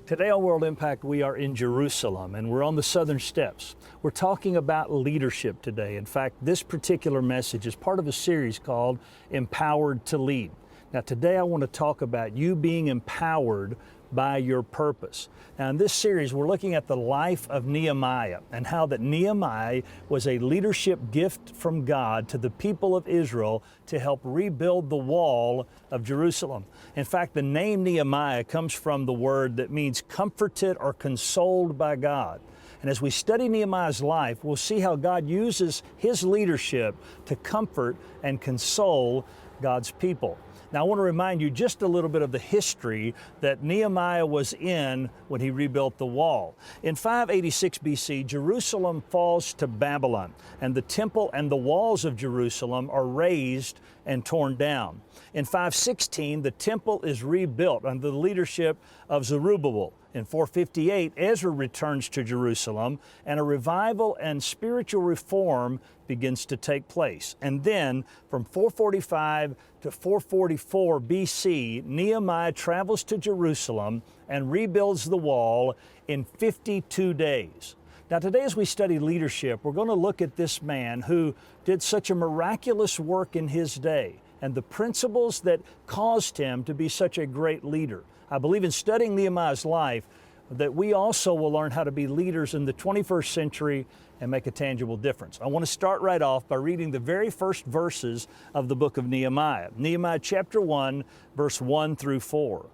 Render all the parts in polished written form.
Today on World Impact, we are in Jerusalem and we're on the southern steps. We're talking about leadership today. In fact, this particular message is part of a series called Empowered to Lead. Now, today I want to talk about you being empowered by your purpose. Now, in this series, we're looking at the life of Nehemiah and how that Nehemiah was a leadership gift from God to the people of Israel to help rebuild the wall of Jerusalem. In fact, the name Nehemiah comes from the word that means comforted or consoled by God. And as we study Nehemiah's life, we'll see how God uses his leadership to comfort and console God's people. Now, I want to remind you just a little bit of the history that Nehemiah was in when he rebuilt the wall. In 586 BC, Jerusalem falls to Babylon, and the temple and the walls of Jerusalem are razed and torn down. In 516, the temple is rebuilt under the leadership of Zerubbabel. In 458, Ezra returns to Jerusalem, and a revival and spiritual reform begins to take place. And then, from 445 to 444 BC, Nehemiah travels to Jerusalem and rebuilds the wall in 52 days. Now, today as we study leadership, we're going to look at this man who did such a miraculous work in his day and the principles that caused him to be such a great leader. I believe in studying Nehemiah's life that we also will learn how to be leaders in the 21st century and make a tangible difference. I want to start right off by reading the very first verses of the book of Nehemiah. Nehemiah chapter 1, verse 1 through 4.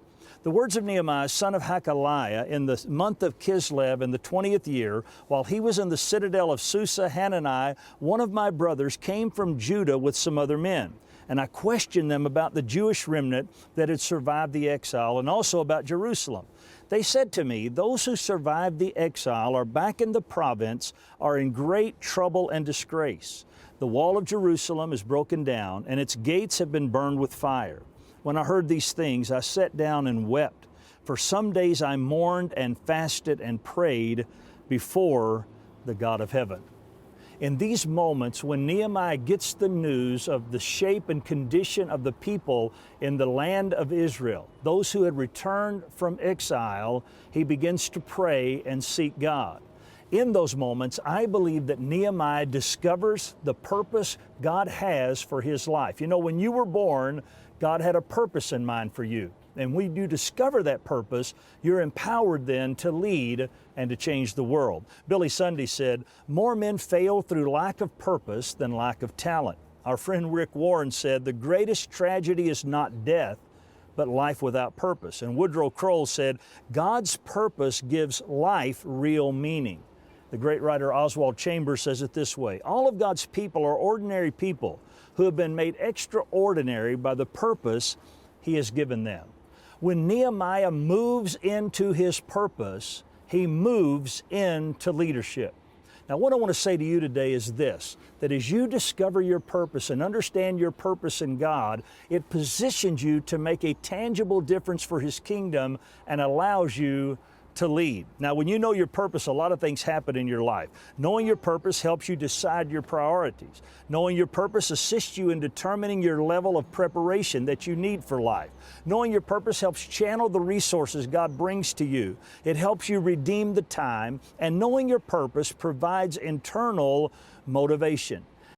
The words of Nehemiah, son of Hakaliah, in the month of Kislev in the 20th year, while he was in the citadel of Susa, Hanani, one of my brothers, came from Judah with some other men. And I questioned them about the Jewish remnant that had survived the exile and also about Jerusalem. They said to me, those who survived the exile are back in the province, are in great trouble and disgrace. The wall of Jerusalem is broken down, and its gates have been burned with fire. When I heard these things, I sat down and wept. For some days I mourned and fasted and prayed before the God of heaven. In these moments, when Nehemiah gets the news of the shape and condition of the people in the land of Israel, those who had returned from exile, he begins to pray and seek God. In those moments, I believe that Nehemiah discovers the purpose God has for his life. You know, when you were born, God had a purpose in mind for you. And when you discover that purpose, you're empowered then to lead and to change the world. Billy Sunday said, more men fail through lack of purpose than lack of talent. Our friend Rick Warren said, the greatest tragedy is not death, but life without purpose. And Woodrow Kroll said, God's purpose gives life real meaning. The great writer Oswald Chambers says it this way, all of God's people are ordinary people who have been made extraordinary by the purpose He has given them. When Nehemiah moves into his purpose, he moves into leadership. Now, what I want to say to you today is this, that as you discover your purpose and understand your purpose in God, it positions you to make a tangible difference for His kingdom and allows you to lead. Now, when you know your purpose, a lot of things happen in your life. Knowing your purpose helps you decide your priorities. Knowing your purpose assists you in determining your level of preparation that you need for life. Knowing your purpose helps channel the resources God brings to you. It helps you redeem the time, and knowing your purpose provides internal motivation.